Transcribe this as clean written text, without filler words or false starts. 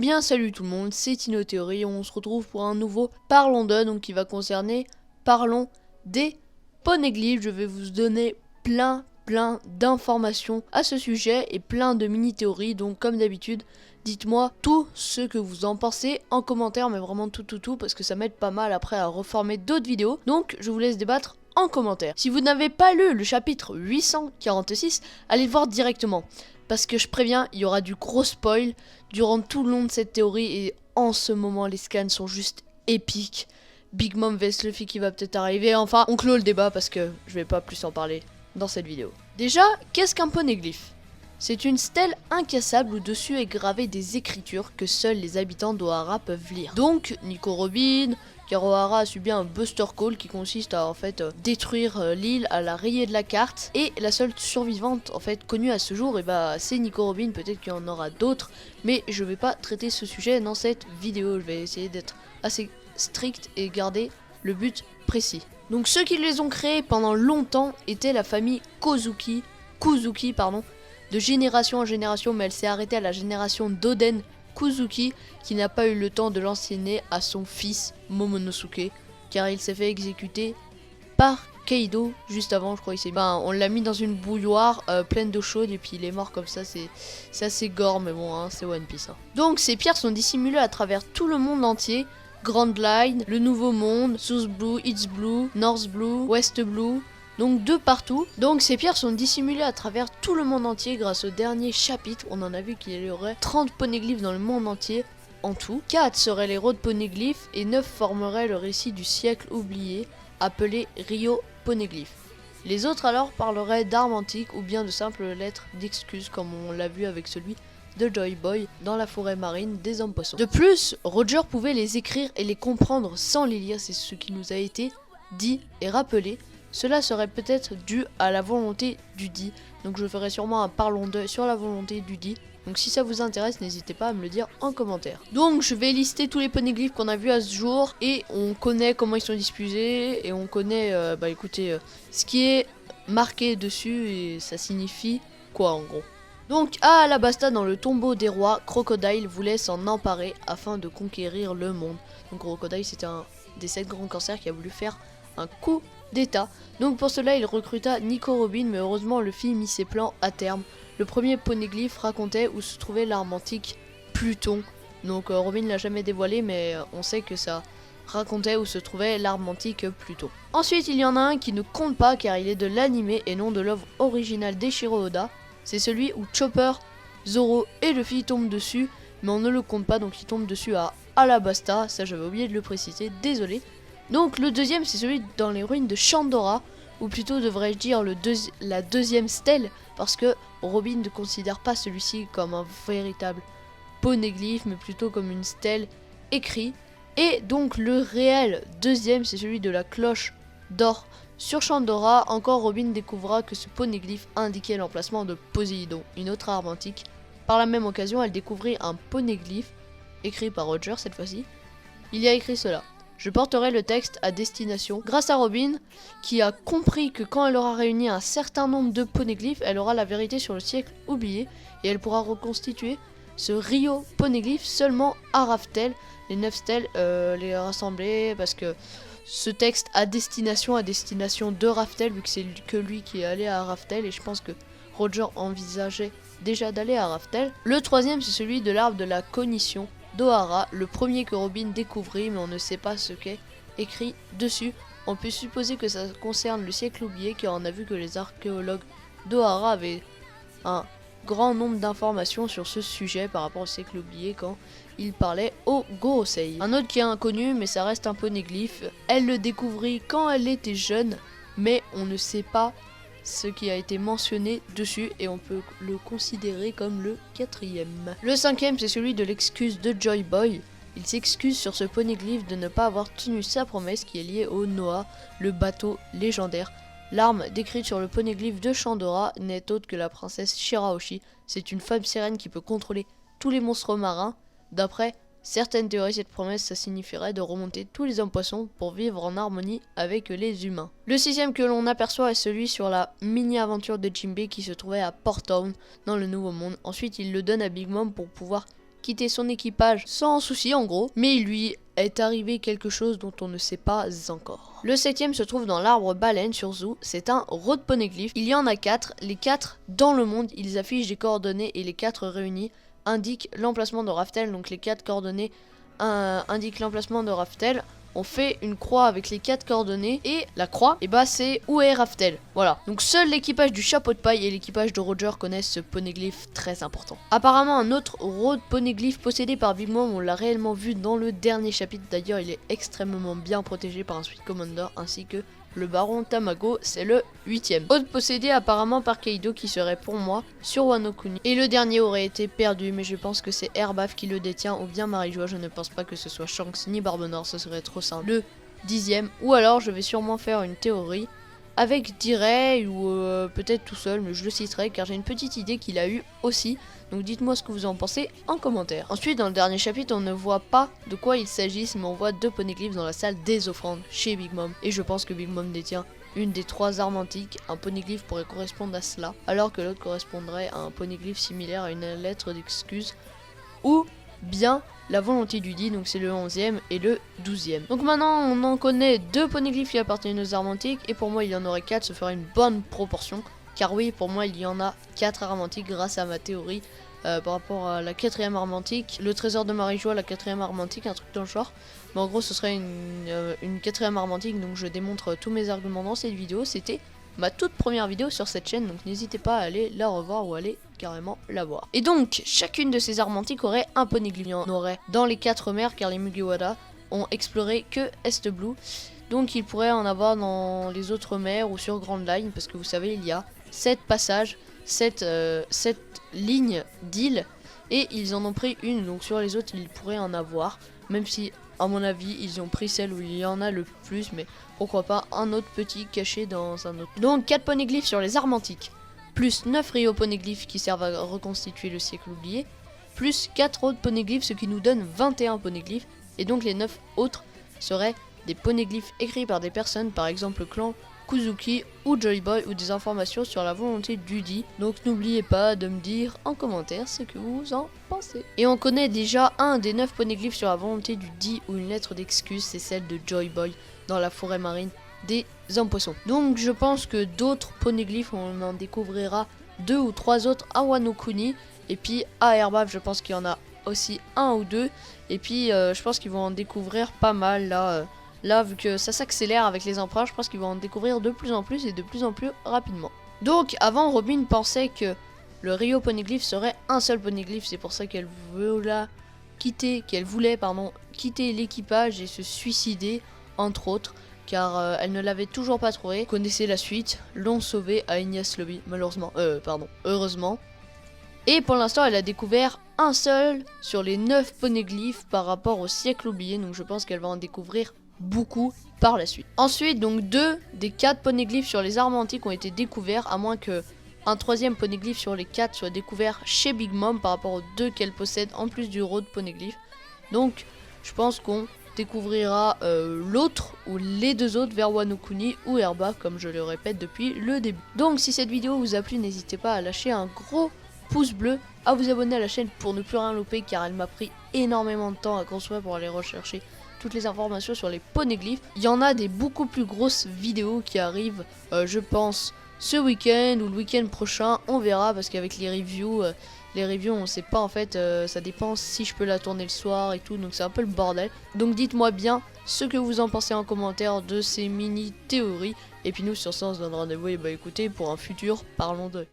Eh bien salut tout le monde, c'est Tino Theory, on se retrouve pour un nouveau Parlons d'eux, donc qui va concerner Parlons des poneglyphes. Je vais vous donner plein d'informations à ce sujet et plein de mini théories, donc comme d'habitude, dites-moi tout ce que vous en pensez en commentaire, mais vraiment tout, parce que ça m'aide pas mal après à reformer d'autres vidéos, donc je vous laisse débattre en commentaire. Si vous n'avez pas lu le chapitre 846, allez le voir directement. Parce que je préviens, il y aura du gros spoil durant tout le long de cette théorie et en ce moment les scans sont juste épiques. Big Mom vs Luffy qui va peut-être arriver, enfin on clôt le débat parce que je vais pas plus en parler dans cette vidéo. Déjà, qu'est-ce qu'un poneglyphe? C'est une stèle incassable où dessus est gravé des écritures que seuls les habitants d'Ohara peuvent lire. Donc Nico Robin, car Ohara a subi un Buster Call qui consiste à en fait détruire l'île, à la rayer de la carte, et la seule survivante en fait connue à ce jour, et bah c'est Nico Robin. Peut-être qu'il y en aura d'autres, mais je vais pas traiter ce sujet dans cette vidéo. Je vais essayer d'être assez strict et garder le but précis. Donc ceux qui les ont créés pendant longtemps étaient la famille Kuzuki, de génération en génération, mais elle s'est arrêtée à la génération d'Oden Kuzuki, qui n'a pas eu le temps de l'enseigner à son fils Momonosuke, car il s'est fait exécuter par Kaido juste avant, je crois. On l'a mis dans une bouilloire pleine d'eau chaude et puis il est mort comme ça. C'est assez gore, mais bon, hein, c'est One Piece. Hein. Donc ces pierres sont dissimulées à travers tout le monde entier. Grand Line, le Nouveau Monde, South Blue, East Blue, North Blue, West Blue, donc de partout. Donc ces pierres sont dissimulées à travers tout le monde entier grâce au dernier chapitre. On en a vu qu'il y aurait 30 poneglyphes dans le monde entier en tout. 4 seraient les rois de poneglyphes et 9 formeraient le récit du siècle oublié appelé Rio Poneglyph. Les autres alors parleraient d'armes antiques ou bien de simples lettres d'excuses comme on l'a vu avec celui de Joy Boy dans la forêt marine des hommes poissons. De plus, Roger pouvait les écrire et les comprendre sans les lire, c'est ce qui nous a été dit et rappelé. Cela serait peut-être dû à la volonté du dit, donc je ferai sûrement un Parlons d'eux sur la volonté du dit. Donc si ça vous intéresse, n'hésitez pas à me le dire en commentaire. Donc je vais lister tous les poneglyphes qu'on a vus à ce jour, et on connaît comment ils sont disposés, et on connaît, ce qui est marqué dessus, et ça signifie quoi en gros. Donc à Alabasta, dans le tombeau des rois, Crocodile voulait s'en emparer afin de conquérir le monde. Donc Crocodile, c'était un des 7 grands cancers qui a voulu faire un coup d'état. Donc pour cela, il recruta Nico Robin, mais heureusement Luffy mit ses plans à terme. Le premier poneglyphe racontait où se trouvait l'arme antique Pluton. Donc Robin l'a jamais dévoilé, mais on sait que ça racontait où se trouvait l'arme antique Pluton. Ensuite, il y en a un qui ne compte pas car il est de l'animé et non de l'œuvre originale d'Eiichiro Oda. C'est celui où Chopper, Zoro et Luffy tombent dessus, mais on ne le compte pas, donc il tombe dessus à Alabasta. Ça, j'avais oublié de le préciser, désolé. Donc le deuxième, c'est celui dans les ruines de Shandora, ou plutôt devrais-je dire la deuxième stèle, parce que Robin ne considère pas celui-ci comme un véritable poneglyphe, mais plutôt comme une stèle écrite. Et donc le réel deuxième, c'est celui de la cloche d'or sur Shandora. Encore Robin découvrira que ce poneglyphe indiquait l'emplacement de Poséidon, une autre arme antique. Par la même occasion, elle découvrit un poneglyphe, écrit par Roger cette fois-ci. Il y a écrit cela: je porterai le texte à destination. Grâce à Robin, qui a compris que quand elle aura réuni un certain nombre de poneglyphes, elle aura la vérité sur le siècle oublié, et elle pourra reconstituer ce Rio Poneglyph seulement à Raftel. Les 9 stèles, les rassembler, parce que ce texte à destination de Raftel, vu que c'est que lui qui est allé à Raftel, et je pense que Roger envisageait déjà d'aller à Raftel. Le troisième, c'est celui de l'arbre de la cognition d'Ohara, le premier que Robin découvrit, mais on ne sait pas ce qu'est écrit dessus. On peut supposer que ça concerne le siècle oublié, car on a vu que les archéologues d'Ohara avaient un grand nombre d'informations sur ce sujet par rapport au siècle oublié quand il parlait au Gorosei. Un autre qui est inconnu, mais ça reste un poneglyphe. Elle le découvrit quand elle était jeune, mais on ne sait pas ce qui a été mentionné dessus, et on peut le considérer comme le quatrième. Le cinquième, c'est celui de l'excuse de Joy Boy. Il s'excuse sur ce poneglyphe de ne pas avoir tenu sa promesse qui est liée au Noah, le bateau légendaire. L'arme décrite sur le poneglyphe de Shandora n'est autre que la princesse Shirahoshi. C'est une femme sirène qui peut contrôler tous les monstres marins. D'après certaines théories, cette promesse, ça signifierait de remonter tous les hommes poissons pour vivre en harmonie avec les humains. Le sixième que l'on aperçoit est celui sur la mini-aventure de Jinbei qui se trouvait à Port Town, dans le Nouveau Monde. Ensuite, il le donne à Big Mom pour pouvoir quitter son équipage sans souci en gros, mais il lui est arrivé quelque chose dont on ne sait pas encore. Le 7ème se trouve dans l'arbre baleine sur Zoo, c'est un road poneglyph. Il y en a 4, les 4 dans le monde, ils affichent des coordonnées et les 4 réunis indiquent l'emplacement de Raftel, donc les 4 coordonnées indiquent l'emplacement de Raftel. On fait une croix avec les 4 coordonnées et la croix, et bah c'est où est Raftel. Voilà. Donc seul l'équipage du chapeau de paille et l'équipage de Roger connaissent ce poneglyph très important. Apparemment un autre road poneglyph possédé par Big Mom, on l'a réellement vu dans le dernier chapitre. D'ailleurs il est extrêmement bien protégé par un Sweet Commander ainsi que le baron Tamago, c'est le 8ème. Autre possédé apparemment par Kaido qui serait pour moi sur Wano Kuni. Et le dernier aurait été perdu, mais je pense que c'est Airbaf qui le détient ou bien Marijoa. Je ne pense pas que ce soit Shanks ni Barbe Noire, ce serait trop simple. Le 10ème, ou alors je vais sûrement faire une théorie avec Direy ou peut-être tout seul, mais je le citerai car j'ai une petite idée qu'il a eu aussi. Donc dites-moi ce que vous en pensez en commentaire. Ensuite dans le dernier chapitre on ne voit pas de quoi il s'agisse, mais on voit 2 poneglyphs dans la salle des offrandes chez Big Mom. Et je pense que Big Mom détient une des 3 armes antiques. Un poneglyph pourrait correspondre à cela, alors que l'autre correspondrait à un poneglyph similaire à une lettre d'excuse ou bien la volonté du dit, donc c'est le 11ème et le 12ème. Donc maintenant on en connaît 2 poneglyphs qui appartiennent aux armes antiques, et pour moi il y en aurait 4, ce ferait une bonne proportion. Car oui, pour moi il y en a 4 armes antiques grâce à ma théorie par rapport à la 4ème arme antique, le trésor de Marijoa, la 4ème arme antique, un truc dans le genre. Mais en gros ce serait une 4ème arme antique, donc je démontre tous mes arguments dans cette vidéo. C'était ma toute première vidéo sur cette chaîne, donc n'hésitez pas à aller la revoir ou aller carrément la voir. Et donc chacune de ces armes antiques aurait un poneglyph. Il y en aurait dans les 4 mers car les Mugiwara ont exploré que Est Blue. Donc il pourrait en avoir dans les autres mers ou sur Grand Line, parce que vous savez il y a 7 passages, 7 lignes d'îles, et ils en ont pris une, donc sur les autres ils pourraient en avoir, même si à mon avis ils ont pris celle où il y en a le plus, mais pourquoi pas un autre petit caché dans un autre. Donc 4 poneglyphs sur les armes antiques, plus 9 Rio poneglyphs qui servent à reconstituer le siècle oublié, plus 4 autres poneglyphs, ce qui nous donne 21 poneglyphs, et donc les 9 autres seraient des poneglyphs écrits par des personnes, par exemple le clan Kuzuki ou Joy Boy, ou des informations sur la volonté du dit. Donc n'oubliez pas de me dire en commentaire ce que vous en pensez. Et on connaît déjà un des 9 poneglyphs sur la volonté du dit ou une lettre d'excuse, c'est celle de Joy Boy dans la forêt marine des hommes poissons. Donc je pense que d'autres poneglyphs, on en découvrira 2 ou 3 autres à Wano Kuni, et puis à Airbaf je pense qu'il y en a aussi 1 ou 2, et puis je pense qu'ils vont en découvrir pas mal là. Là, vu que ça s'accélère avec les empereurs, je pense qu'ils vont en découvrir de plus en plus et de plus en plus rapidement. Donc, avant, Robin pensait que le Rio poneglyph serait un seul poneglyph. C'est pour ça qu'elle voulait quitter l'équipage et se suicider, entre autres, car elle ne l'avait toujours pas trouvé. Vous connaissez la suite, l'ont sauvé à Ignace Lobby, malheureusement, heureusement. Et pour l'instant, elle a découvert un seul sur les 9 poneglyphs par rapport au siècle oublié, donc je pense qu'elle va en découvrir beaucoup par la suite. Ensuite, donc 2 des 4 poneglyphs sur les armes antiques ont été découverts, à moins que un 3ème poneglyph sur les 4 soit découvert chez Big Mom par rapport aux 2 qu'elle possède en plus du road poneglyph. Donc je pense qu'on découvrira l'autre ou les 2 autres vers Wano Kuni ou Herba, comme je le répète depuis le début. Donc si cette vidéo vous a plu, n'hésitez pas à lâcher un gros pouce bleu, à vous abonner à la chaîne pour ne plus rien louper, car elle m'a pris énormément de temps à construire pour aller rechercher toutes les informations sur les poneglyphs. Il y en a des beaucoup plus grosses vidéos qui arrivent, je pense, ce week-end ou le week-end prochain. On verra, parce qu'avec les reviews on sait pas en fait, ça dépend si je peux la tourner le soir et tout, donc c'est un peu le bordel. Donc dites-moi bien ce que vous en pensez en commentaire de ces mini théories. Et puis nous sur ça on se donne rendez-vous, et bah écoutez, pour un futur Parlons d'eux.